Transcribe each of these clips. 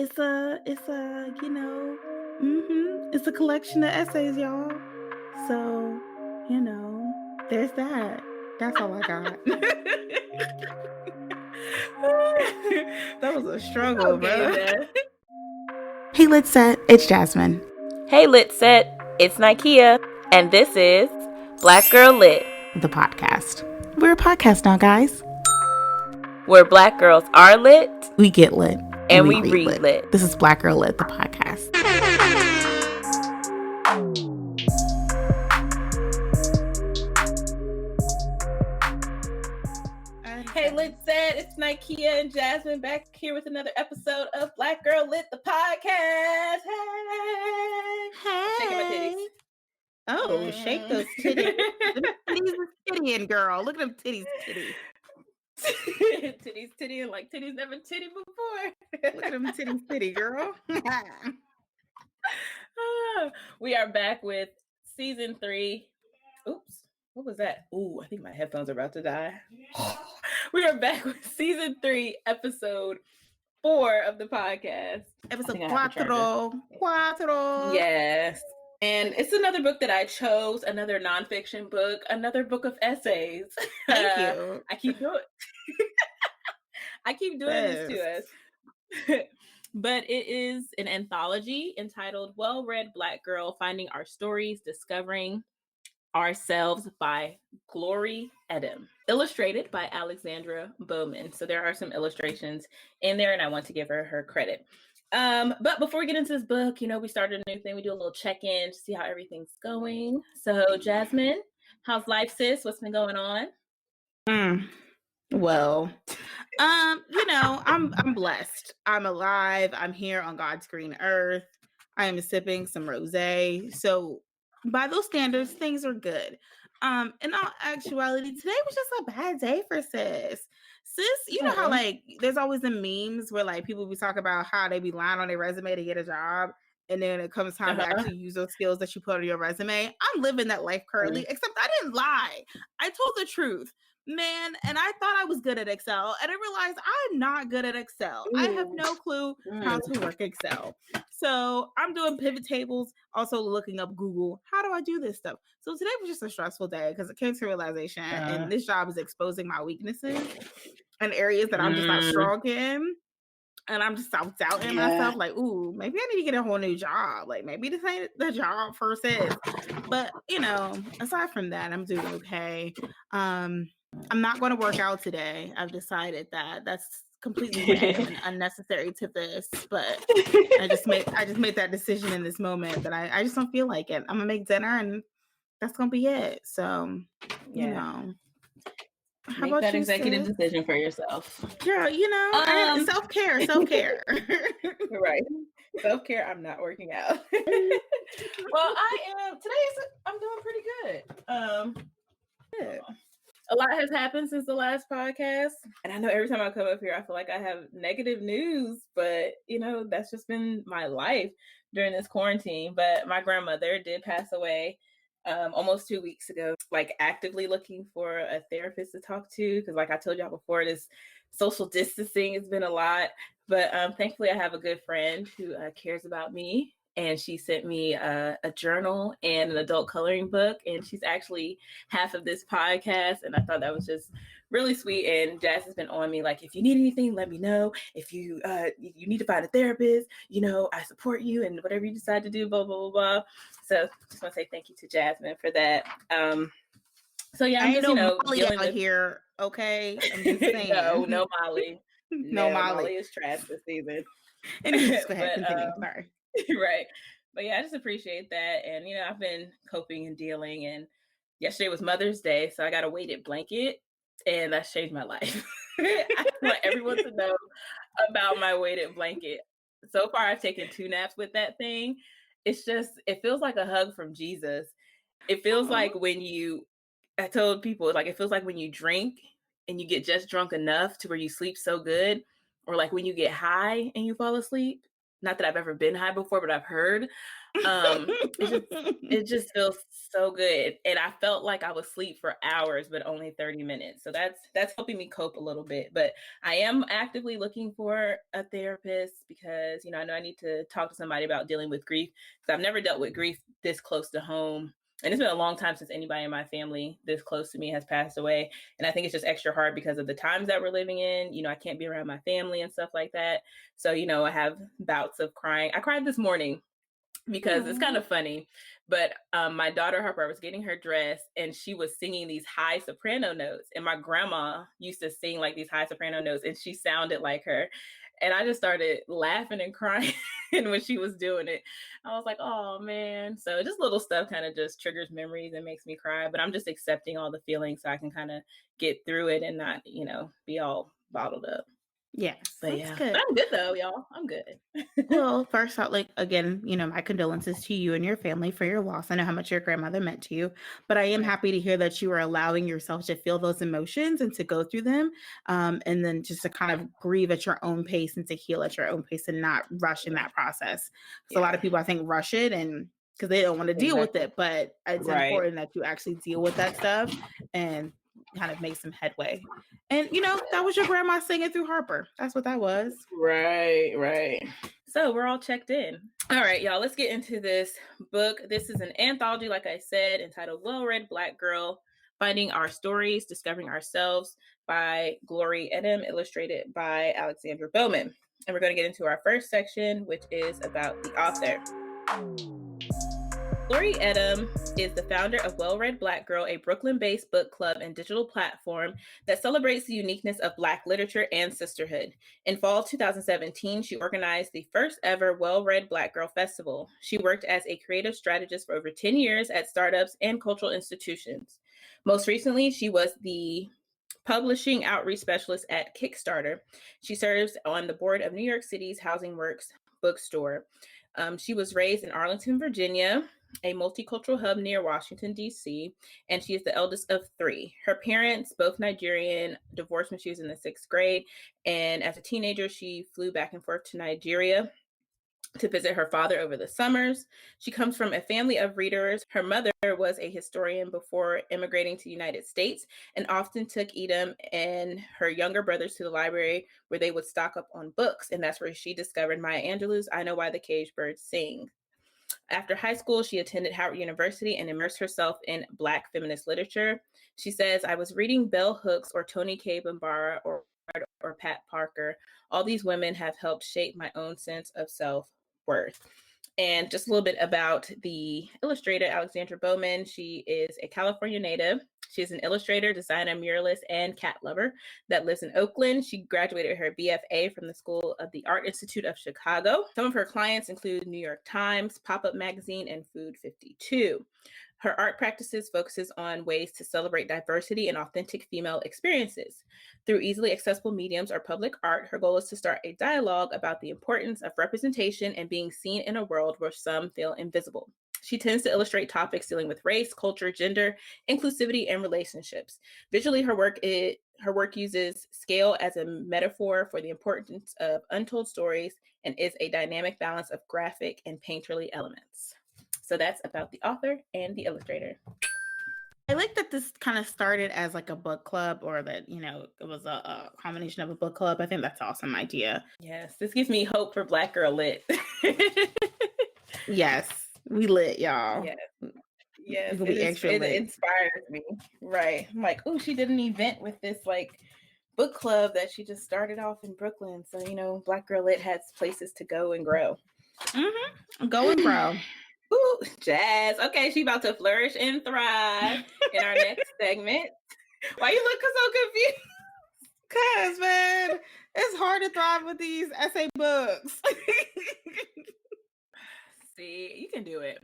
it's a collection of essays, y'all. So, there's that. That's all I got. That was a struggle, Okay, bro. then. Hey, let's set. It's Jasmine. Hey, Lit Set. It's Nikea. And this is Black Girl Lit, The podcast. We're a podcast now, guys. where Black girls are lit We get lit. and we read lit. This is Black Girl Lit, the podcast. Hey, Lit Set. It's Nikea and Jasmine back here with another episode of Black Girl Lit, the podcast. Hey. Shaking my titties. Oh, shake those titties. Them titties is tittying, girl. Look at them titties, titty. Titties, tittying like titties never titty before. Look at them titties, titty, girl. We are back with season 3. Oops, what was that? Ooh, I think my headphones are about to die. We are back with season 3, episode 4 of the podcast. Episode cuatro. Yes. And it's another book that I chose, another nonfiction book, another book of essays. Thank you. I keep doing this to us. But it is an anthology entitled Well-Read Black Girl, Finding Our Stories, Discovering Ourselves by Glory Edim. Illustrated by Alexandra Bowman. So there are some illustrations in there and I want to give her credit. But before we get into this book, we started a new thing. We do a little check-in to see how everything's going. So Jasmine, how's life, sis? What's been going on? Well, I'm blessed. I'm alive. I'm here on God's green earth. I am sipping some rosé. So by those standards, things are good. In all actuality, today was just a bad day for sis. Sis, you know how there's always the memes where people be talking about how they be lying on their resume to get a job, and then it comes time to actually use those skills that you put on your resume. I'm living that life currently, except I didn't lie. I told the truth. Man, and I thought I was good at Excel, and I realized I'm not good at Excel. I have no clue how to work Excel. So I'm doing pivot tables, also looking up Google. How do I do this stuff? So today was just a stressful day because it came to realization, and this job is exposing my weaknesses and areas that I'm just not strong in. And I'm just doubting myself, ooh, maybe I need to get a whole new job. Maybe this ain't the job for sis. But, aside from that, I'm doing okay. I'm not going to work out today. I've decided that that's completely random and unnecessary to this, but I just made that decision in this moment that I just don't feel like it. I'm gonna make dinner and that's gonna be it. So, how make about that executive decision for yourself, girl. Self-care. Right, self-care. I'm not working out. Well, I am. I'm doing pretty good. Good. A lot has happened since the last podcast. And I know every time I come up here, I feel like I have negative news, but that's just been my life during this quarantine. But my grandmother did pass away almost 2 weeks ago, actively looking for a therapist to talk to. Cause I told y'all before, this social distancing has been a lot, but thankfully I have a good friend who cares about me. And she sent me a journal and an adult coloring book. And she's actually half of this podcast. And I thought that was just really sweet. And Jazz has been on me, if you need anything, let me know. If you need to find a therapist, I support you and whatever you decide to do, blah, blah, blah, blah. So just want to say thank you to Jasmine for that. So yeah, I'm just, Molly out with here. Okay. I'm just saying. No Molly. No, Molly is trash this season. Anyway, just go ahead, continue. Sorry. Right. But yeah, I just appreciate that. And, I've been coping and dealing. And yesterday was Mother's Day. So I got a weighted blanket and that's changed my life. I want everyone to know about my weighted blanket. So far, I've taken 2 naps with that thing. It feels like a hug from Jesus. It feels like I told people, it feels like when you drink and you get just drunk enough to where you sleep so good, or when you get high and you fall asleep. not that I've ever been high before, but I've heard. It just feels so good. And I felt like I was asleep for hours, but only 30 minutes. So that's helping me cope a little bit. But I am actively looking for a therapist because, I know I need to talk to somebody about dealing with grief, because I've never dealt with grief this close to home. And it's been a long time since anybody in my family this close to me has passed away. And I think it's just extra hard because of the times that we're living in. I can't be around my family and stuff like that. So, I have bouts of crying. I cried this morning because it's kind of funny, but my daughter Harper was getting her dress and she was singing these high soprano notes, and my grandma used to sing like these high soprano notes and she sounded like her, and I just started laughing and crying when she was doing it. I was like, oh man. So just little stuff kind of just triggers memories and makes me cry, but I'm just accepting all the feelings so I can kind of get through it and not be all bottled up. Yes, But that's yeah, good. I'm good though, y'all. I'm good. Well, first out, again, my condolences to you and your family for your loss. I know how much your grandmother meant to you, but I am happy to hear that you are allowing yourself to feel those emotions and to go through them, and then just to kind of grieve at your own pace and to heal at your own pace and not rushing that process. Because a lot of people, I think, rush it and because they don't want to deal with it, but it's important that you actually deal with that stuff and kind of make some headway. And that was your grandma singing through Harper. That's what that was. Right. So we're all checked in. All right, y'all, let's get into this book. This is an anthology, like I said, entitled Well-Read Black Girl, Finding Our Stories, Discovering Ourselves by Glory Edim, illustrated by Alexandra Bowman. And we're going to get into our first section, which is about the author. Glory Edim is the founder of Well-Read Black Girl, a Brooklyn-based book club and digital platform that celebrates the uniqueness of Black literature and sisterhood. In fall 2017, she organized the first ever Well-Read Black Girl Festival. She worked as a creative strategist for over 10 years at startups and cultural institutions. Most recently, she was the publishing outreach specialist at Kickstarter. She serves on the board of New York City's Housing Works bookstore. She was raised in Arlington, Virginia, a multicultural hub near Washington, D.C., and she is the eldest of 3. Her parents, both Nigerian, divorced when she was in the 6th grade, and as a teenager, she flew back and forth to Nigeria to visit her father over the summers. She comes from a family of readers. Her mother was a historian before immigrating to the United States and often took Edim and her younger brothers to the library where they would stock up on books, and that's where she discovered Maya Angelou's I Know Why the Caged Birds Sing. After high school, she attended Howard University and immersed herself in Black feminist literature. She says, I was reading Bell Hooks or Toni Cade Bambara or Pat Parker. All these women have helped shape my own sense of self-worth. And just a little bit about the illustrator, Alexandra Bowman. She is a California native. She is an illustrator, designer, muralist, and cat lover that lives in Oakland. She graduated her BFA from the School of the Art Institute of Chicago. Some of her clients include New York Times, Pop-Up Magazine, and Food 52. Her art practices focuses on ways to celebrate diversity and authentic female experiences. Through easily accessible mediums or public art, her goal is to start a dialogue about the importance of representation and being seen in a world where some feel invisible. She tends to illustrate topics dealing with race, culture, gender, inclusivity, and relationships. Visually, her work uses scale as a metaphor for the importance of untold stories and is a dynamic balance of graphic and painterly elements. So that's about the author and the illustrator. I like that this kind of started as like a book club, or that, it was a combination of a book club. I think that's an awesome idea. Yes, this gives me hope for Black Girl Lit. Yes, we lit, y'all. Yes, it inspires me. Right. I'm like, oh, she did an event with this book club that she just started off in Brooklyn. So, Black Girl Lit has places to go and grow. Mm-hmm. Go and grow. Ooh, Jazz. Okay, she about to flourish and thrive in our next segment. Why you look so confused? Cause, man, it's hard to thrive with these essay books. See, you can do it.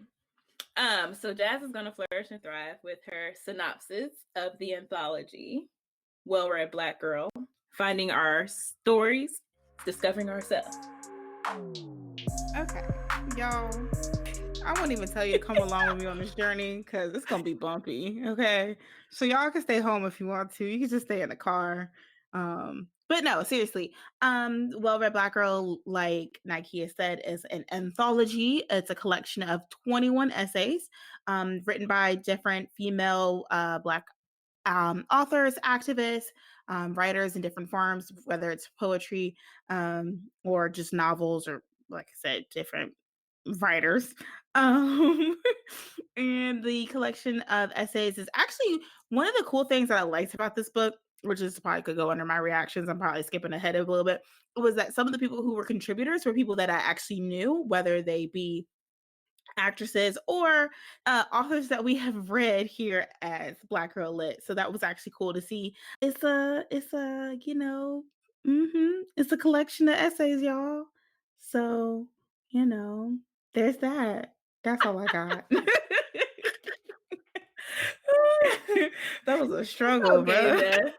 So Jazz is going to flourish and thrive with her synopsis of the anthology, Well-Read Black Girl, Finding Our Stories, Discovering Ourselves. Okay, y'all, I won't even tell you to come along with me on this journey because it's going to be bumpy, okay? So y'all can stay home if you want to. You can just stay in the car. But no, seriously. Well Read Black Girl, like Nikea said, is an anthology. It's a collection of 21 essays written by different female Black authors, activists, writers in different forms, whether it's poetry or just novels or, like I said, different writers. Um, and the collection of essays is actually one of the cool things that I liked about this book, which is probably could go under my reactions. I'm probably skipping ahead a little bit. Was that some of the people who were contributors were people that I actually knew, whether they be actresses or authors that we have read here as Black Girl Lit. So that was actually cool to see. It's a it's a collection of essays, y'all. So there's that. That's all I got. That was a struggle, Okay, bro. Jess.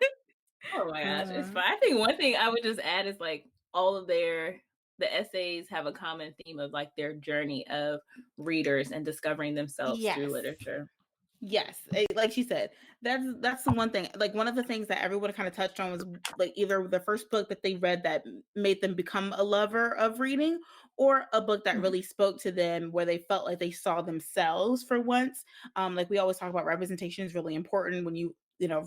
Oh my gosh, it's fine. I think one thing I would just add is like all of the essays have a common theme of like their journey of readers and discovering themselves through literature. Yes, like she said, that's the one thing. Like one of the things that everyone kind of touched on was like either the first book that they read that made them become a lover of reading, or a book that really spoke to them where they felt like they saw themselves for once. Like we always talk about, representation is really important when you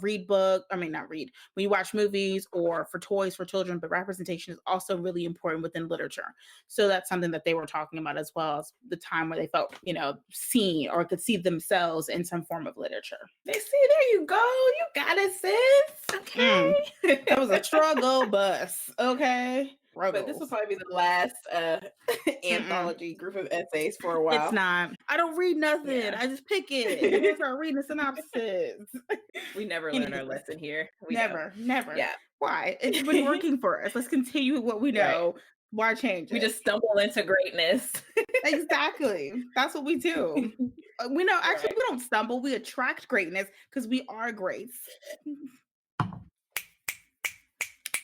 read book. I mean, not read when you watch movies or for toys for children, but representation is also really important within literature. So that's something that they were talking about, as well as the time where they felt seen or could see themselves in some form of literature. They see, there you go, you got it, sis. Okay. That was a struggle bus. Okay. But this will probably be the last anthology group of essays for a while. It's not. I don't read nothing. Yeah. I just pick it. And then start reading the synopsis. We never learn our lesson here. Never. Yeah. Why? It's been working for us. Let's continue with what we know. Right. Why change it? We just stumble into greatness. Exactly. That's what we do. We know, actually, we don't stumble. We attract greatness because we are great.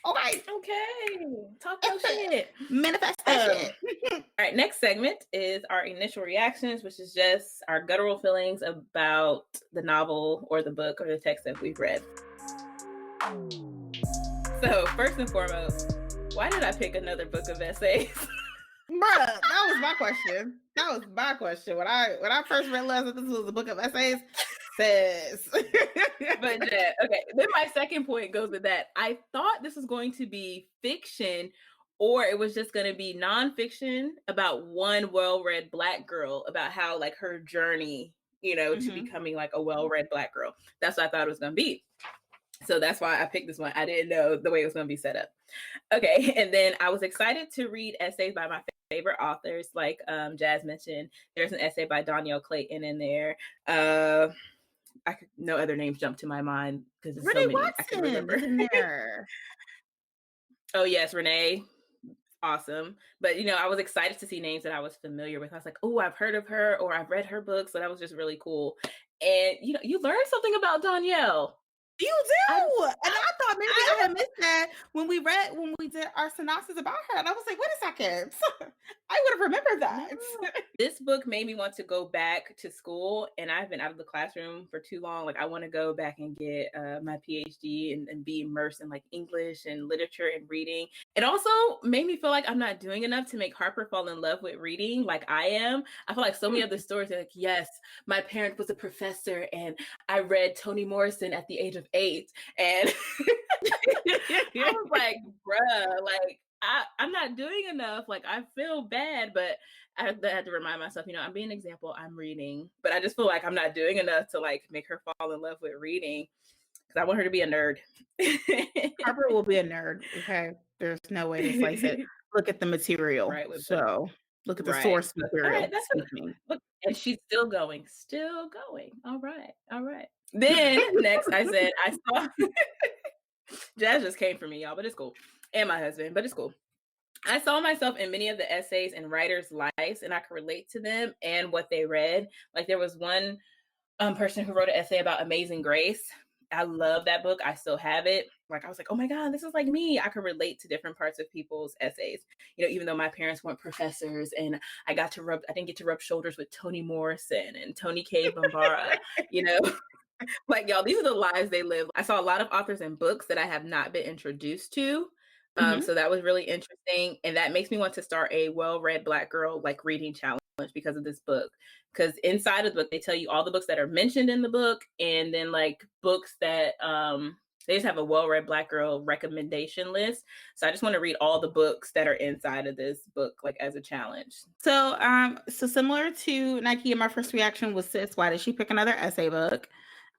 Okay. Talk your shit. Manifest that shit. All right. Next segment is our initial reactions, which is just our guttural feelings about the novel or the book or the text that we've read. So first and foremost, why did I pick another book of essays? Bruh, that was my question. When I first realized that this was a book of essays, sis. But yeah, okay. Then my second point goes with that. I thought this was going to be fiction, or it was just going to be nonfiction about one well-read Black girl, about how like her journey, to becoming like a well-read Black girl. That's what I thought it was going to be. So that's why I picked this one. I didn't know the way it was going to be set up. Okay. And then I was excited to read essays by my favorite authors. Like Jazz mentioned, there's an essay by Danielle Clayton in there. No other names jump to my mind because there's so many I can remember. In there. Oh yes, Renee. Awesome. But I was excited to see names that I was familiar with. I was like, oh, I've heard of her or I've read her book. So that was just really cool. And you learned something about Danielle. You do. And I thought maybe I had missed that when we did our synopsis about her. And I was like, wait a second. I would have remembered that. No. This book made me want to go back to school, and I've been out of the classroom for too long. Like I want to go back and get my PhD and be immersed in like English and literature and reading. It also made me feel like I'm not doing enough to make Harper fall in love with reading like I am. I feel like so many of the stories are like, yes, my parent was a professor and I read Toni Morrison at the age of 8. And I was like, bruh, like I'm not doing enough. Like I feel bad, but I had to remind myself, I'm being an example. I'm reading, but I just feel like I'm not doing enough to like make her fall in love with reading because I want her to be a nerd. Harper will be a nerd. Okay. There's no way to slice it. Look at the material. Right. So look at the source material. Right, look, and she's still going. All right. Then next I said, I saw Jazz just came for me, y'all, but it's cool. And my husband, but it's cool. I saw myself in many of the essays and writers' lives, and I could relate to them and what they read. Like there was one person who wrote an essay about Amazing Grace. I love that book. I still have it. Like I was like, oh my God, this is like me. I could relate to different parts of people's essays. Even though my parents weren't professors, and I didn't get to rub shoulders with Toni Morrison and Toni Cade Bambara. Like, y'all, these are the lives they live. I saw a lot of authors and books that I have not been introduced to. So that was really interesting. And that makes me want to start a well-read Black girl like reading challenge because of this book. Because inside of the book, they tell you all the books that are mentioned in the book, and then like books that they just have a well-read Black girl recommendation list. So I just want to read all the books that are inside of this book, like as a challenge. So similar to Nikea, my first reaction was, sis, why did she pick another essay book?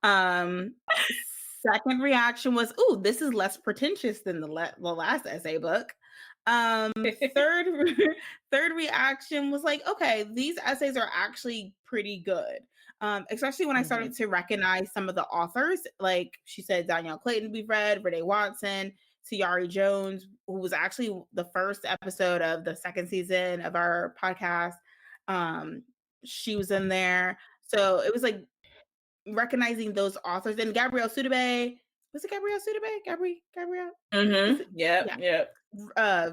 Second reaction was, ooh, this is less pretentious than the last essay book. Third reaction was like, okay, these essays are actually pretty good. Especially when I started to recognize some of the authors. Like she said, Danielle Clayton we've read, Renee Watson, Tiari Jones, who was actually the first episode of the second season of our podcast. She was in there. So it was like recognizing those authors. And Gabrielle Sidibe, was it Gabrielle Sidibe? Gabrielle? Yep.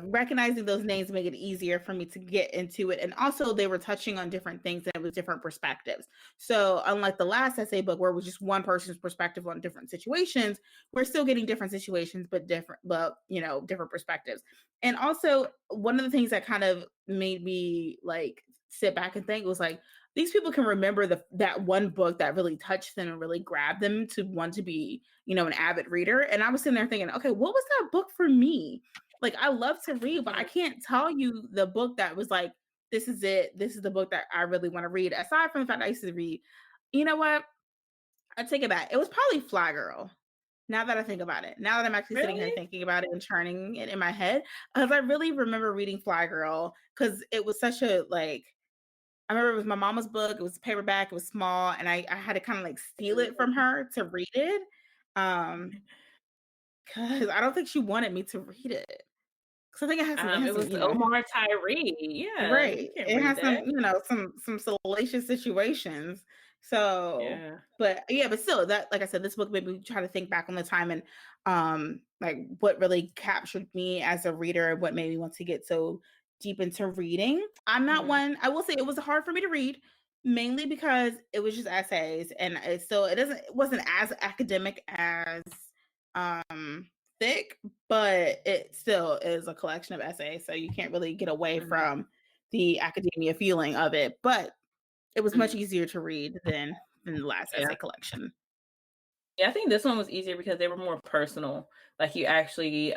Recognizing those names make it easier for me to get into it. And also they were touching on different things and it was different perspectives. So unlike the last essay book where it was just one person's perspective on different situations, we're still getting different situations, but different perspectives. And also one of the things that kind of made me like sit back and think was like, these people can remember that one book that really touched them and really grabbed them to want to be, an avid reader. And I was sitting there thinking, okay, what was that book for me? Like, I love to read, but I can't tell you the book that was like, this is it. This is the book that I really want to read. Aside from the fact I used to read, you know what? I take it back. It was probably Fly Girl. Now that I think about it, now that I'm actually sitting here thinking about it and turning it in my head, because I really remember reading Fly Girl because it was such a like, I remember it was my mama's book. It was paperback. It was small, and I had to kind of like steal it from her to read it, because I don't think she wanted me to read it. Because I think it has some, it was Omar Tyree. Yeah, right. It has some salacious situations. So, but still, that, like I said, this book made me try to think back on the time and like what really captured me as a reader and what made me want to get so deep into reading. I'm not one. I will say it was hard for me to read, mainly because it was just essays, and it wasn't as academic as thick, but it still is a collection of essays, so you can't really get away from the academia feeling of it. But it was much easier to read than the last essay collection. Yeah, I think this one was easier because they were more personal. Like you actually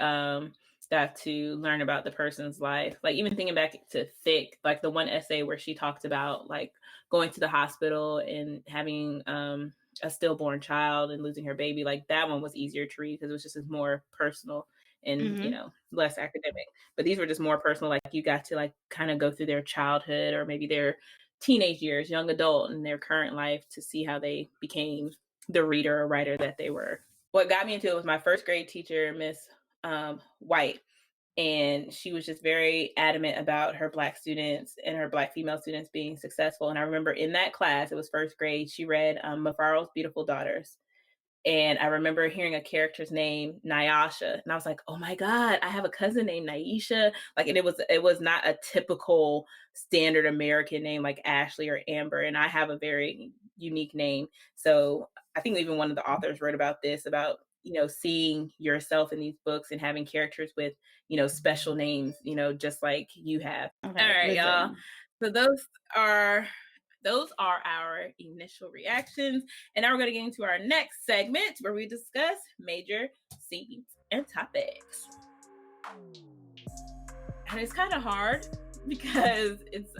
got to learn about the person's life. Like even thinking back to Thick, like the one essay where she talked about like going to the hospital and having a stillborn child and losing her baby, like that one was easier to read because it was just more personal and less academic. But these were just more personal. Like you got to like kind of go through their childhood or maybe their teenage years, young adult, and their current life to see how they became the reader or writer that they were. What got me into it was my first grade teacher, Miss White. And she was just very adamant about her Black students and her Black female students being successful. And I remember in that class, it was first grade, she read Mafaro's Beautiful Daughters. And I remember hearing a character's name, Nyasha. And I was like, oh my God, I have a cousin named Naisha. Like, and it was not a typical standard American name like Ashley or Amber. And I have a very unique name. So I think even one of the authors wrote about this, about, seeing yourself in these books and having characters with, special names, just like you have. Okay, all right, y'all. So those are our initial reactions. And now we're going to get into our next segment where we discuss major themes and topics. And it's kind of hard because it's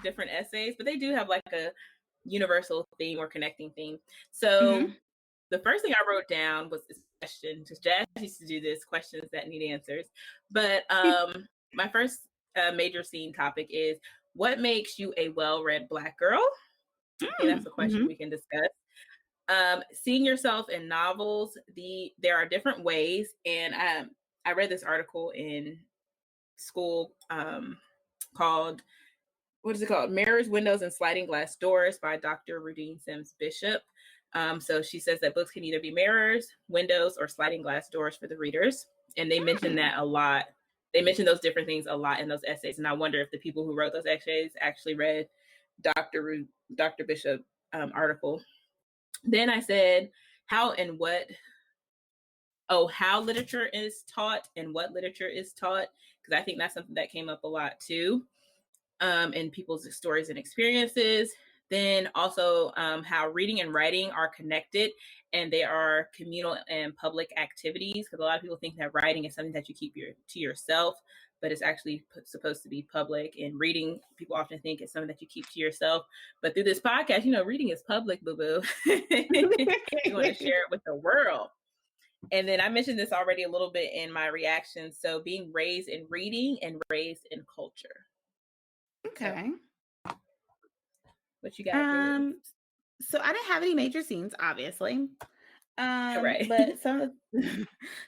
different essays, but they do have like a universal theme or connecting theme. So the first thing I wrote down was this question, because Jazz used to do this, questions that need answers. But my first major theme topic is, what makes you a well-read Black girl? I think that's a question we can discuss. Seeing yourself in novels, there are different ways. And I read this article in school called, what is it called? Mirrors, Windows, and Sliding Glass Doors by Dr. Rudine Sims Bishop. So she says that books can either be mirrors, windows, or sliding glass doors for the readers. And they mention that a lot. They mention those different things a lot in those essays. And I wonder if the people who wrote those essays actually read Dr. Bishop article. Then I said how literature is taught and what literature is taught, because I think that's something that came up a lot too, in people's stories and experiences. Then also how reading and writing are connected, and they are communal and public activities, because a lot of people think that writing is something that you keep to yourself, but it's actually supposed to be public. And reading, people often think it's something that you keep to yourself, but through this podcast, reading is public, boo-boo. You want to share it with the world. And then I mentioned this already a little bit in my reaction. So being raised in reading and raised in culture. Okay. So, what you got? So I didn't have any major scenes, obviously. Right. But some of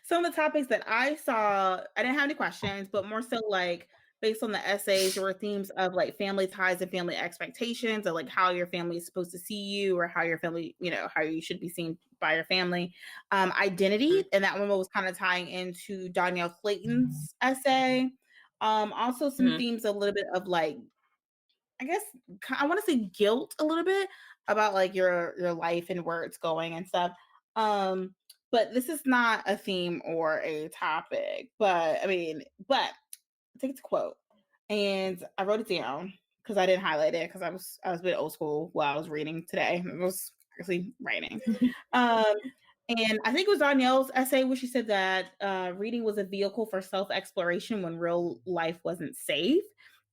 the topics that I saw, I didn't have any questions, but more so like based on the essays, there were themes of like family ties and family expectations, of like how your family is supposed to see you, or how your family, how you should be seen by your family. Identity, and that one was kind of tying into Danielle Clayton's essay. Also some themes a little bit of like, I guess I want to say guilt a little bit about like your life and where it's going and stuff. But this is not a theme or a topic. But I think it's a quote, and I wrote it down because I didn't highlight it because I was a bit old school while I was reading today. I was actually writing. And I think it was Danielle's essay where she said that reading was a vehicle for self-exploration when real life wasn't safe.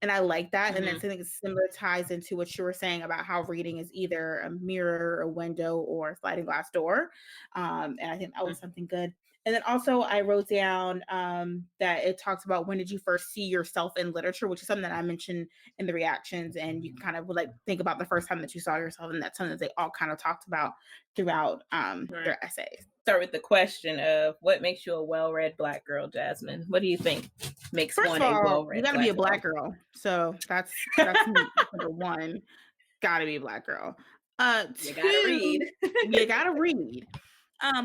And I like that. And then something similar ties into what you were saying about how reading is either a mirror, a window, or a sliding glass door. And I think that was something good. And then also I wrote down that it talks about when did you first see yourself in literature, which is something that I mentioned in the reactions. And you can kind of like think about the first time that you saw yourself. And that's something that they all kind of talked about throughout their essays. Start with the question of what makes you a well-read Black girl, Jazmine? What do you think makes First one of all, a well-read? You got to be a Black girl. So that's number one. Got to be a Black girl. You gotta read. You gotta read.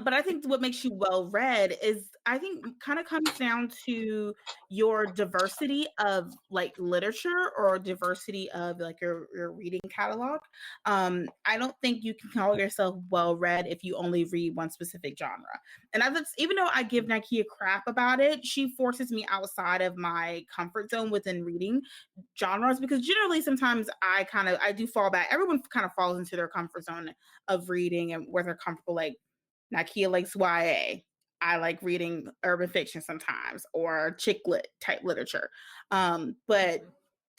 But I think what makes you well read is, I think, kind of comes down to your diversity of like literature or diversity of like your reading catalog. I don't think you can call yourself well read if you only read one specific genre. And even though I give Nikea crap about it, she forces me outside of my comfort zone within reading genres, because generally sometimes I do fall back. Everyone kind of falls into their comfort zone of reading and where they're comfortable. Like Nikea likes YA. I like reading urban fiction sometimes, or chick lit type literature. But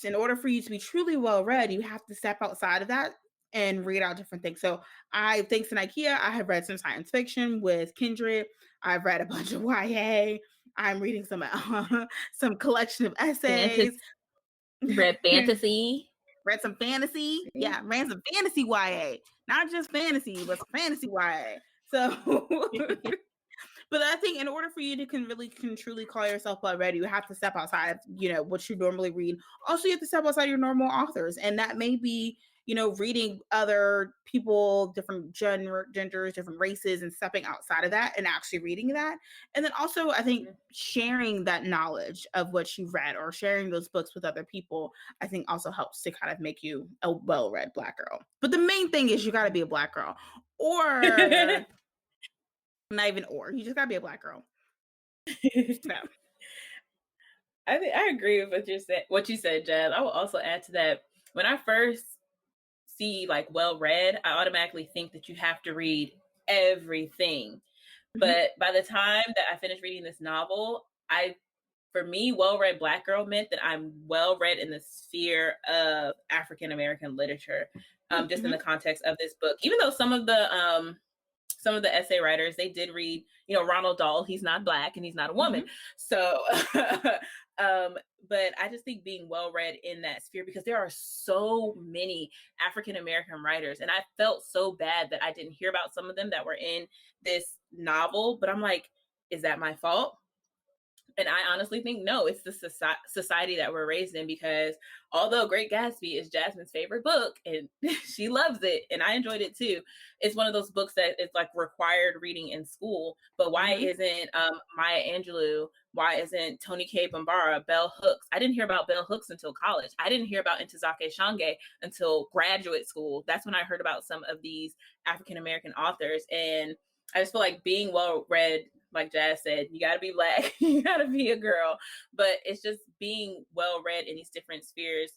in order for you to be truly well read, you have to step outside of that and read out different things. So thanks to Nikea, I have read some science fiction with Kindred. I've read a bunch of YA. I'm reading some collection of essays. Read fantasy. Read some fantasy. Yeah, read some fantasy YA. Not just fantasy, but some fantasy YA. So, but I think in order for you to can truly call yourself well read, you have to step outside of, what you normally read. Also, you have to step outside your normal authors. And that may be, reading other people, different genders, different races, and stepping outside of that and actually reading that. And then also, I think sharing that knowledge of what you read or sharing those books with other people, I think also helps to kind of make you a well-read Black girl. But the main thing is you got to be a Black girl, or not even or. You just got to be a Black girl. So. I agree with what you said, Jazz. I will also add to that. When I first see like well read, I automatically think that you have to read everything. But by the time that I finished reading this novel, for me, well-read Black girl meant that I'm well-read in the sphere of African American literature, just in the context of this book. Even though some of the essay writers, they did read, Ronald Dahl, he's not Black and he's not a woman. So, but I just think being well-read in that sphere, because there are so many African American writers, and I felt so bad that I didn't hear about some of them that were in this novel, but I'm like, is that my fault? And I honestly think, no, it's the society that we're raised in, because although Great Gatsby is Jazmine's favorite book and she loves it, and I enjoyed it too, it's one of those books that it's like required reading in school. But why isn't Maya Angelou, why isn't Toni K. Bambara, Bell Hooks? I didn't hear about Bell Hooks until college. I didn't hear about Ntozake Shange until graduate school. That's when I heard about some of these African-American authors. And I just feel like being well-read, like Jazz said, you got to be Black, you got to be a girl, but it's just being well-read in these different spheres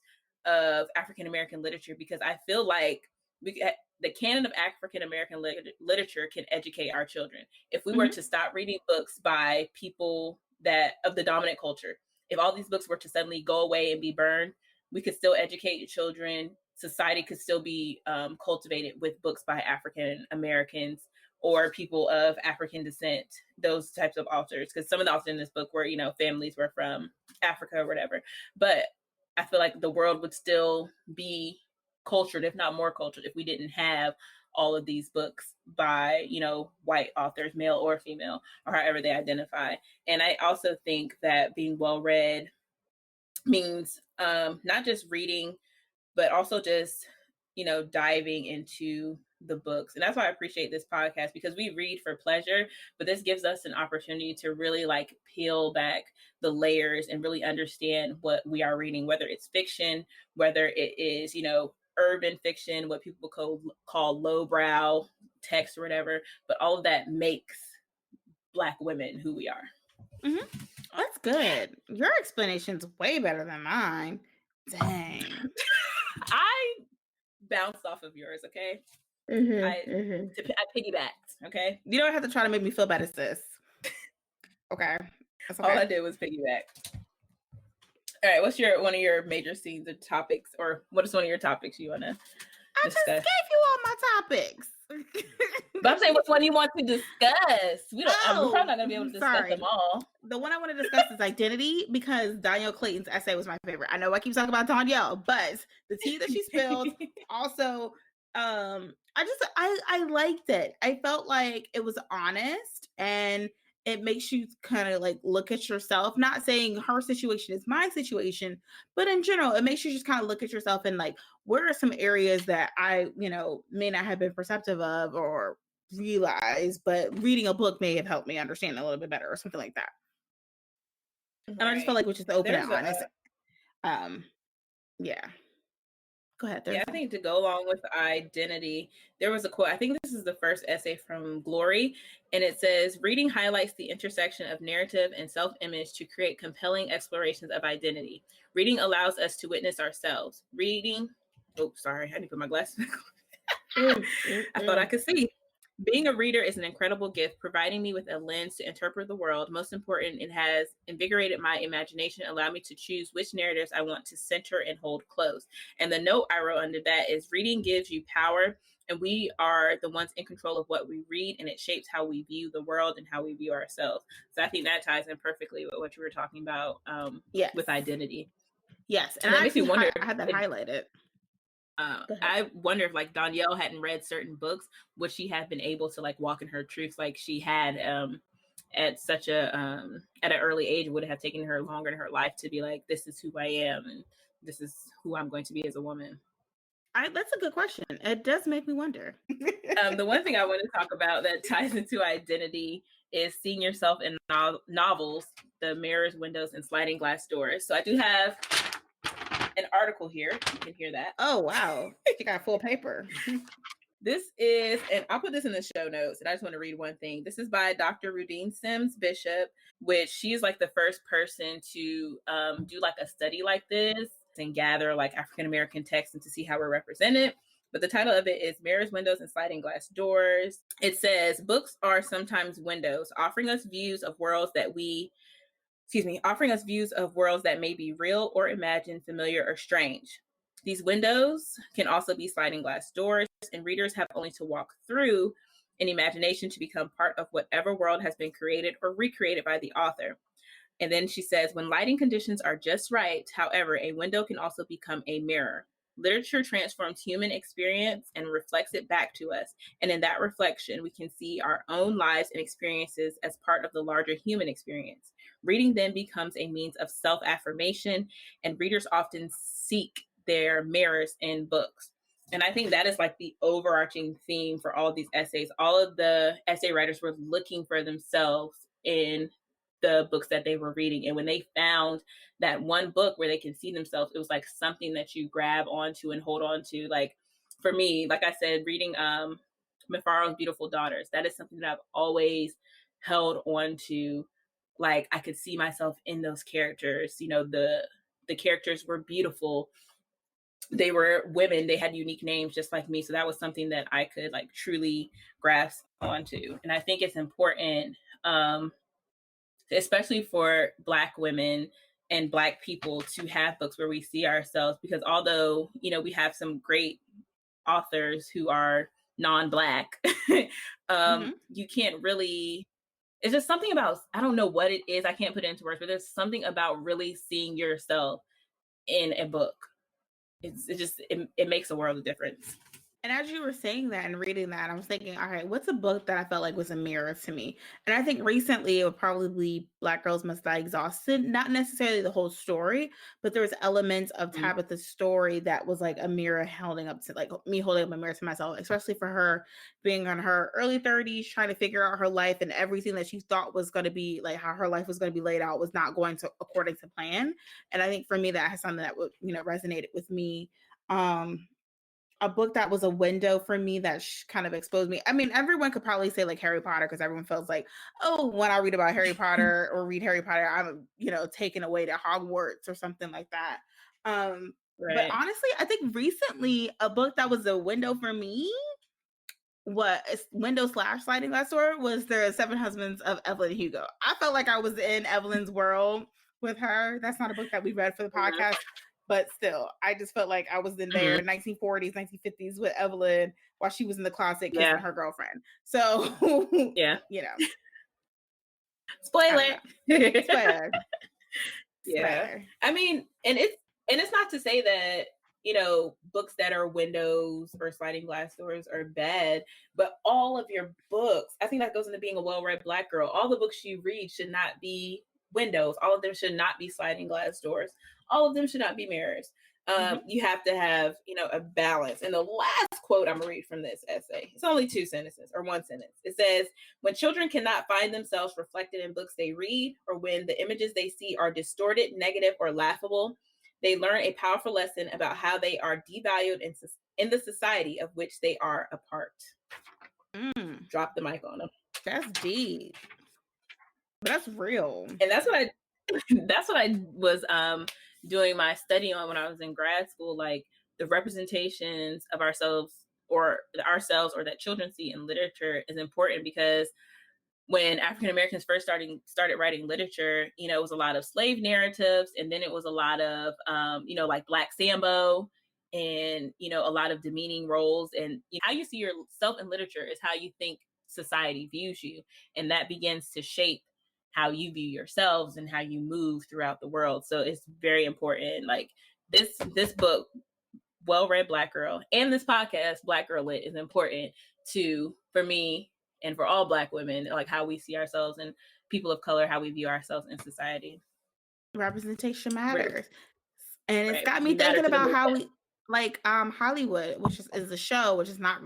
of African-American literature, because I feel like the canon of African-American literature can educate our children. If we were to stop reading books by people that of the dominant culture, if all these books were to suddenly go away and be burned, we could still educate children. Society could still be cultivated with books by African Americans or people of African descent, those types of authors. Because some of the authors in this book were, families were from Africa or whatever. But I feel like the world would still be cultured, if not more cultured, if we didn't have all of these books by, white authors, male or female, or however they identify. And I also think that being well-read means not just reading, but also just, diving into the books. And that's why I appreciate this podcast, because we read for pleasure, but this gives us an opportunity to really like peel back the layers and really understand what we are reading, whether it's fiction, whether it is, urban fiction, what people call lowbrow text or whatever, but all of that makes Black women who we are. That's good. Your explanation's way better than mine. Dang. I bounced off of yours, okay? I piggybacked, okay? You don't have to try to make me feel better, sis. Okay. That's okay. All I did was piggyback. All right, what's one of your major scenes or topics, or what is one of your topics you want to discuss? I just gave you all my topics. But I'm saying, which one you want to discuss? We're probably not going to be able to discuss them all. The one I want to discuss is identity, because Danielle Clayton's essay was my favorite. I know I keep talking about Danielle, but the tea that she spilled also, I liked it. I felt like it was honest, and it makes you kind of like look at yourself, not saying her situation is my situation, but in general, it makes you just kind of look at yourself and like, where are some areas that I, may not have been perceptive of or realize, but reading a book may have helped me understand a little bit better or something like that. Right. And I just felt like, which is open and honest. Yeah. Go ahead. Yeah, I think to go along with identity, there was a quote. I think this is the first essay from Glory, and it says, "Reading highlights the intersection of narrative and self-image to create compelling explorations of identity. Reading allows us to witness ourselves. Reading," oh, sorry, I need to put my glasses back on. I thought I could see. "Being a reader is an incredible gift, providing me with a lens to interpret the world. Most important, it has invigorated my imagination, allowed me to choose which narratives I want to center and hold close." And the note I wrote under that is, "Reading gives you power, and we are the ones in control of what we read, and it shapes how we view the world and how we view ourselves." So I think that ties in perfectly with what you were talking about with identity. Yes, and that makes me wonder. I had that highlighted. I wonder if like Danielle hadn't read certain books, would she have been able to like walk in her truth like she had at such a at an early age? Would it have taken her longer in her life to be like, this is who I am and this is who I'm going to be as a woman? That's a good question. It does make me wonder. The one thing I want to talk about that ties into identity is seeing yourself in novels, the mirrors, windows, and sliding glass doors. So I do have an article here. You can hear that. Oh, wow. You got full paper. This is, and I'll put this in the show notes, and I just want to read one thing. This is by Dr. Rudine Sims Bishop, which she is like the first person to do like a study like this and gather like African-American texts and to see how we're represented. But the title of it is Mirrors, Windows, and Sliding Glass Doors. It says, "Books are sometimes windows, offering us views of worlds that may be real or imagined, familiar or strange. These windows can also be sliding glass doors, and readers have only to walk through an imagination to become part of whatever world has been created or recreated by the author." And then she says, "When lighting conditions are just right, however, a window can also become a mirror. Literature transforms human experience and reflects it back to us. And in that reflection, we can see our own lives and experiences as part of the larger human experience. Reading then becomes a means of self-affirmation, and readers often seek their mirrors in books. And I think that is like the overarching theme for all of these essays. All of the essay writers were looking for themselves in the books that they were reading. And when they found that one book where they can see themselves, it was like something that you grab onto and hold on to. Like for me, like I said, reading Mafaro's Beautiful Daughters, that is something that I've always held on to. Like I could see myself in those characters. You know, the characters were beautiful. They were women. They had unique names just like me. So that was something that I could like truly grasp onto. And I think it's important, especially for Black women and Black people, to have books where we see ourselves, because although, you know, we have some great authors who are non-Black, you can't really, it's just something about, I don't know what it is, I can't put it into words, but there's something about really seeing yourself in a book. It makes a world of difference. And as you were saying that and reading that, I was thinking, all right, what's a book that I felt like was a mirror to me? And I think recently it would probably be Black Girls Must Die Exhausted. Not necessarily the whole story, but there was elements of Tabitha's story that was like a mirror holding up to, like me holding up a mirror to myself, especially for her being in her early 30s, trying to figure out her life, and everything that she thought was going to be like how her life was going to be laid out was not going to according to plan. And I think for me, that has something that would, you know, resonated with me. A book that was a window for me that kind of exposed me. I mean, everyone could probably say like Harry Potter, because everyone feels like, oh, when I read about Harry Potter or read Harry Potter, I'm, you know, taken away to Hogwarts or something like that. But honestly, I think recently a book that was a window for me, window / sliding glass door, was The Seven Husbands of Evelyn Hugo. I felt like I was in Evelyn's world with her. That's not a book that we read for the podcast. But still, I just felt like I was in there, 1940s, 1950s with Evelyn while she was in the closet kissing her girlfriend. So, you know. Spoiler. Spoiler. Yeah. I mean, and it's not to say that, you know, books that are windows or sliding glass doors are bad, but all of your books, I think that goes into being a well-read Black girl. All the books you read should not be windows. All of them should not be sliding glass doors. All of them should not be mirrors. You have to have, you know, a balance. And the last quote I'm gonna read from this essay, it's only 2 sentences or 1 sentence. It says, when children cannot find themselves reflected in books they read, or when the images they see are distorted, negative, or laughable, they learn a powerful lesson about how they are devalued in the society of which they are a part. Drop the mic on them. That's deep. That's real. And that's what I was doing my study on when I was in grad school. Like the representations of ourselves or that children see in literature is important, because when African Americans first started writing literature, you know, it was a lot of slave narratives, and then it was a lot of you know, like Black Sambo, and, you know, a lot of demeaning roles. And you know, how you see yourself in literature is how you think society views you, and that begins to shape how you view yourselves and how you move throughout the world. So it's very important. Like this book, Well-Read Black Girl, and this podcast, Black Girl Lit, is important for me and for all Black women, like how we see ourselves, and people of color, how we view ourselves in society. Representation matters. And it's got me thinking about how we, like Hollywood, which is a show, which is not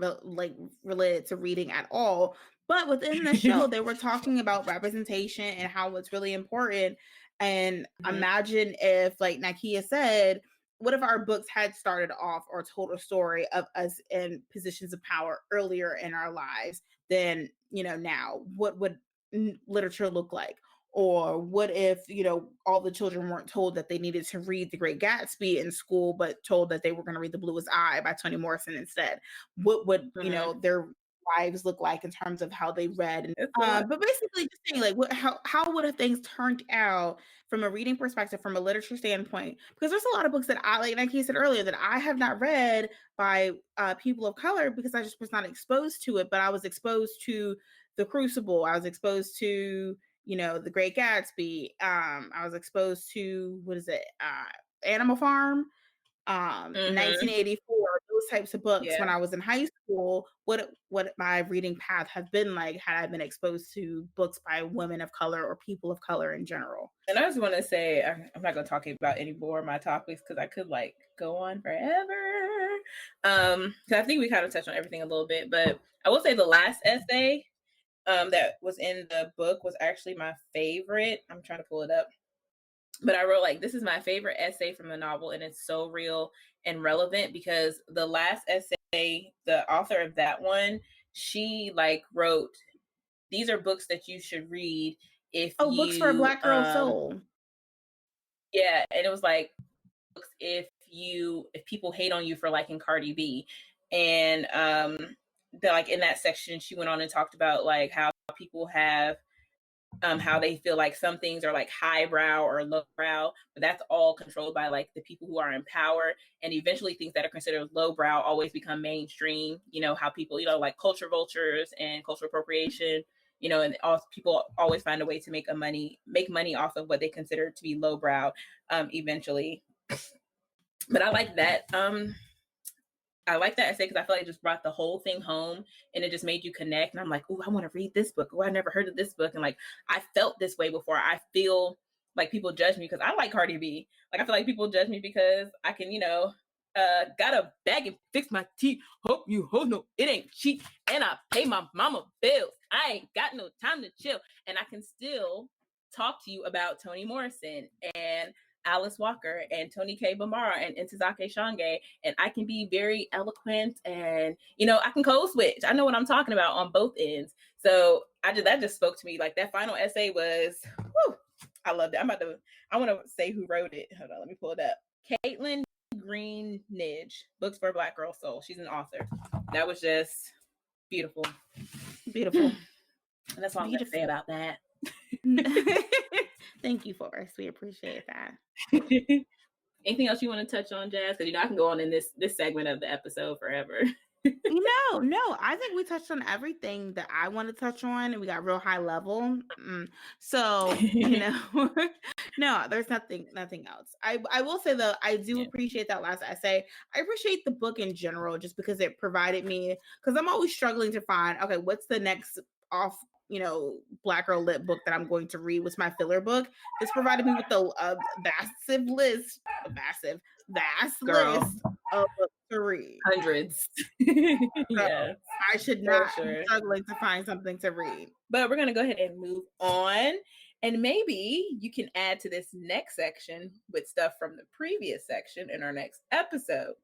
related to reading at all. But within the show, they were talking about representation and how it's really important. And imagine if, like Nikea said, what if our books had started off or told a story of us in positions of power earlier in our lives than, you know, now? What would literature look like? Or what if, you know, all the children weren't told that they needed to read The Great Gatsby in school, but told that they were going to read The Bluest Eye by Toni Morrison instead? What would, you know, their lives look like in terms of how they read? And, but basically just saying, like, how would have things turned out from a reading perspective, from a literature standpoint? Because there's a lot of books that I, like I said earlier, that I have not read by people of color, because I just was not exposed to it. But I was exposed to The Crucible. I was exposed to, you know, The Great Gatsby. I was exposed to, Animal Farm, 1984, those types of books when I was in high school, what my reading path had been like had I been exposed to books by women of color or people of color in general. And I just want to say, I'm not going to talk about any more of my topics because I could like go on forever. I think we kind of touched on everything a little bit, but I will say the last essay that was in the book was actually my favorite. I'm trying to pull it up. But I wrote like, this is my favorite essay from the novel, and it's so real and relevant because the last essay, the author of that one, she like wrote, these are books that you should read if you books for a Black girl's soul. Yeah, and it was like books if people hate on you for liking Cardi B. And like in that section she went on and talked about like how people have how they feel like some things are like highbrow or lowbrow, but that's all controlled by like the people who are in power. And eventually things that are considered lowbrow always become mainstream. You know, how people, like culture vultures and cultural appropriation, and also people always find a way to make money off of what they consider to be lowbrow eventually. But I like that. I like that essay because I feel like it just brought the whole thing home and it just made you connect. And I'm like, oh, I want to read this book. Oh, I never heard of this book. And like, I felt this way before. I feel like people judge me because I like Cardi B. Like, I feel like people judge me because I can, got a bag and fix my teeth. Hope you hold no, it ain't cheap. And I pay my mama bills. I ain't got no time to chill. And I can still talk to you about Toni Morrison and Alice Walker and Toni K. Bamara and Ntozake Shange, and I can be very eloquent and I can code switch. I know what I'm talking about on both ends. So that just spoke to me. Like that final essay was, whew, I loved it. I want to say who wrote it. Hold on, let me pull it up. Caitlin Green Nidge, Books for a Black Girl's Soul. She's an author. That was just beautiful. Beautiful. And that's all I'm going to say about that. Thank you, Forrest. We appreciate that. Anything else you want to touch on, Jazz? Because I can go on in this segment of the episode forever. No, I think we touched on everything that I want to touch on, and we got real high level. So no, there's nothing else. I will say though, I do appreciate that last essay. I appreciate the book in general, just because it provided me, because I'm always struggling to find, okay, what's the next off Black girl lit book that I'm going to read. What's my filler book? This provided me with a vast list of books to read. Hundreds. Yeah, I should not be struggling to find something to read. But we're going to go ahead and move on. And maybe you can add to this next section with stuff from the previous section in our next episode.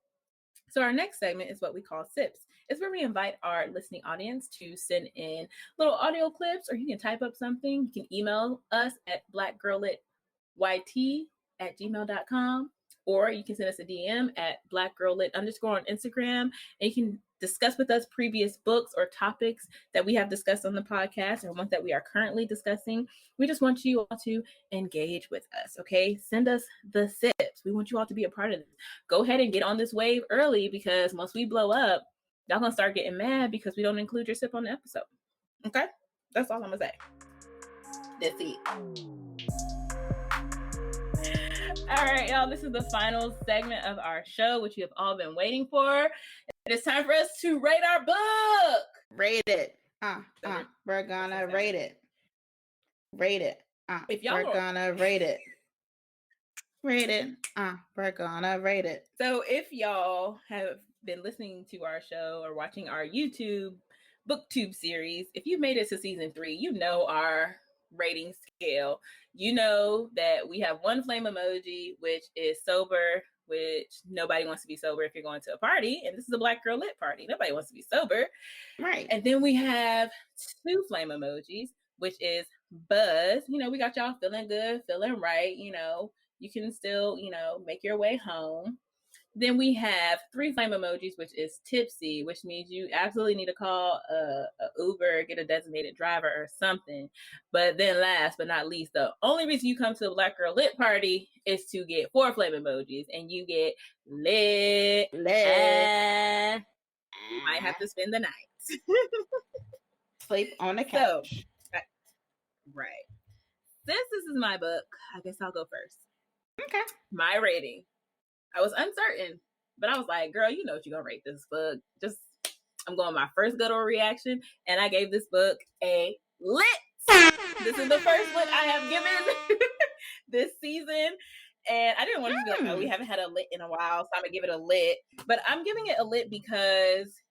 So our next segment is what we call Sips. It's where we invite our listening audience to send in little audio clips, or you can type up something. You can email us at blackgirllityt@gmail.com, or you can send us a DM at blackgirllit_ on Instagram, and you can discuss with us previous books or topics that we have discussed on the podcast or ones that we are currently discussing. We just want you all to engage with us, okay? Send us the sips. We want you all to be a part of this. Go ahead and get on this wave early, because once we blow up, y'all gonna start getting mad because we don't include your sip on the episode, okay? That's all I'm gonna say. That's it. All right, y'all, this is the final segment of our show, which you have all been waiting for. It's time for us to rate our book. Rate it. We're gonna rate it. Rate it. We're gonna rate it. Rate it. We're gonna rate it. So if y'all have been listening to our show or watching our YouTube BookTube series, if you've made it to season 3, you know our rating scale. You know that we have one flame emoji, which is sober, which nobody wants to be sober if you're going to a party, and this is a Black girl lit party. Nobody wants to be sober, right? And then we have 2 flame emojis, which is buzz. We got y'all feeling good, feeling right. You can still make your way home. Then we have 3 flame emojis, which is tipsy, which means you absolutely need to call a Uber, get a designated driver or something. But then last but not least, the only reason you come to a Black girl lit party is to get 4 flame emojis, and you get lit. You might have to spend the night. Sleep on the couch. So, right. Since this is my book, I guess I'll go first. Okay. My rating. I was uncertain But I was like, girl, you know what you're going to rate this book. I'm going my first good old reaction, and I gave this book a lit. This is the first lit I have given this season. And I didn't want to be like, oh, we haven't had a lit in a while, so I'm going to give it a lit. But I'm giving it a lit because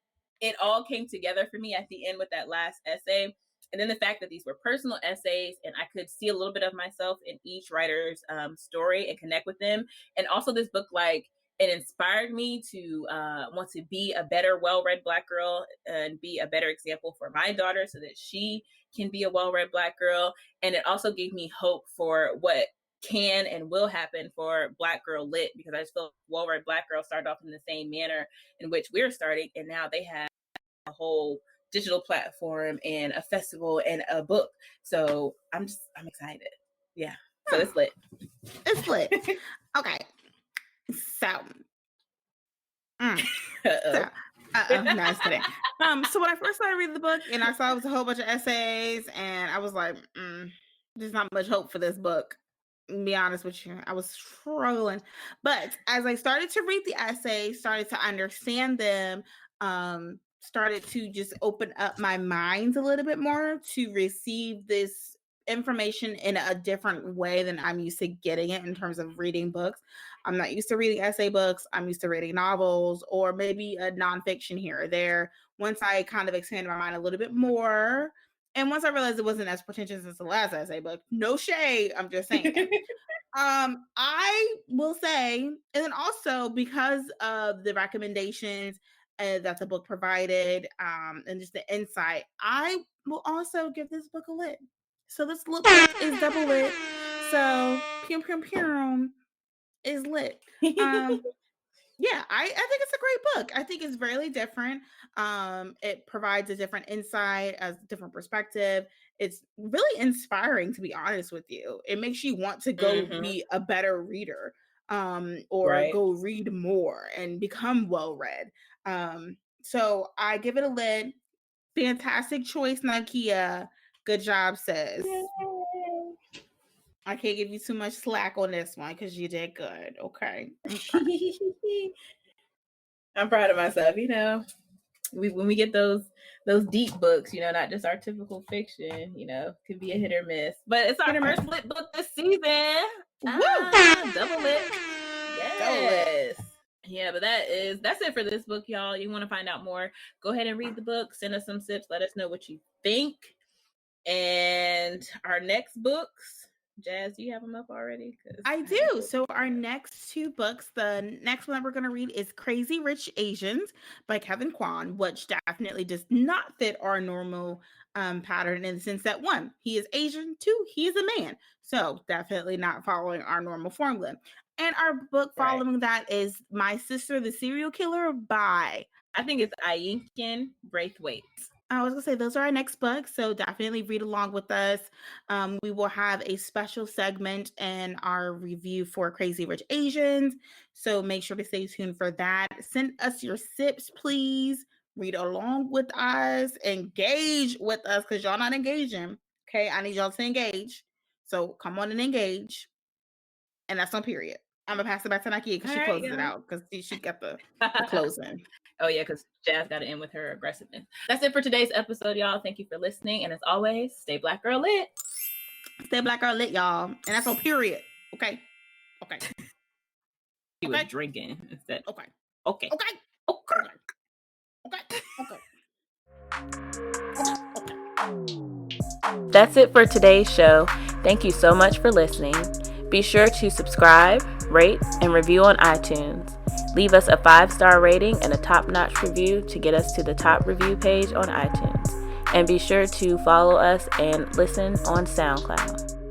it all came together for me at the end with that last essay. And then the fact that these were personal essays and I could see a little bit of myself in each writer's story and connect with them. And also this book, like, it inspired me to want to be a better, well-read Black girl and be a better example for my daughter so that she can be a well-read Black girl. And it also gave me hope for what can and will happen for Black Girl Lit, because I just feel well-read Black girls started off in the same manner in which we're starting, and now they have a whole digital platform and a festival and a book. So I'm excited. Yeah. So it's lit. It's lit. Okay. So. No, just kidding. So when I first started reading the book and I saw it was a whole bunch of essays, and I was like, there's not much hope for this book. To be honest with you, I was struggling. But as I started to read the essays, started to understand them, started to just open up my mind a little bit more to receive this information in a different way than I'm used to getting it in terms of reading books. I'm not used to reading essay books. I'm used to reading novels or maybe a nonfiction here or there. Once I kind of expanded my mind a little bit more, and once I realized it wasn't as pretentious as the last essay book, no shade, I'm just saying. I will say, and then also because of the recommendations that the book provided, and just the insight, I will also give this book a lit. So this book is double lit. So pew is lit. Yeah, I think it's a great book. I think it's really different. It provides a different insight, a different perspective. It's really inspiring, to be honest with you. It makes you want to go be a better reader, or go read more and become well read. So I give it a lit. Fantastic choice, Nikea. Good job, sis. Yay. I can't give you too much slack on this one because you did good. Okay. I'm proud of myself. You know, when we get those deep books, you know, not just our typical fiction, you know, could be a hit or miss. But it's our first lit book this season. Double lit. Yes. Double lit. Yeah, but that's it for this book, y'all. You want to find out more, go ahead and read the book. Send us some sips. Let us know what you think. And our next books, Jazz, do you have them up already? I do. So our next two books, the next one that we're going to read is Crazy Rich Asians by Kevin Kwan, which definitely does not fit our normal pattern in the sense that, one, he is Asian, two, he is a man. So definitely not following our normal formula. And our book following that is My Sister, the Serial Killer by, I think it's Aiyken Braithwaite. I was going to say, those are our next books, so definitely read along with us. We will have a special segment in our review for Crazy Rich Asians, so make sure to stay tuned for that. Send us your sips, please. Read along with us. Engage with us, because y'all not engaging. Okay, I need y'all to engage. So come on and engage. And that's on period. I'm going to pass it back to Nikea because she closes it out, because she got the closing. Oh, yeah, because Jazz got to end with her aggressiveness. That's it for today's episode, y'all. Thank you for listening. And as always, stay Black Girl Lit. Stay Black Girl Lit, y'all. And that's on period. Okay. He was drinking instead. Okay. That's it for today's show. Thank you so much for listening. Be sure to subscribe, rate, and review on iTunes. Leave us a 5-star rating and a top-notch review to get us to the top review page on iTunes. And be sure to follow us and listen on SoundCloud.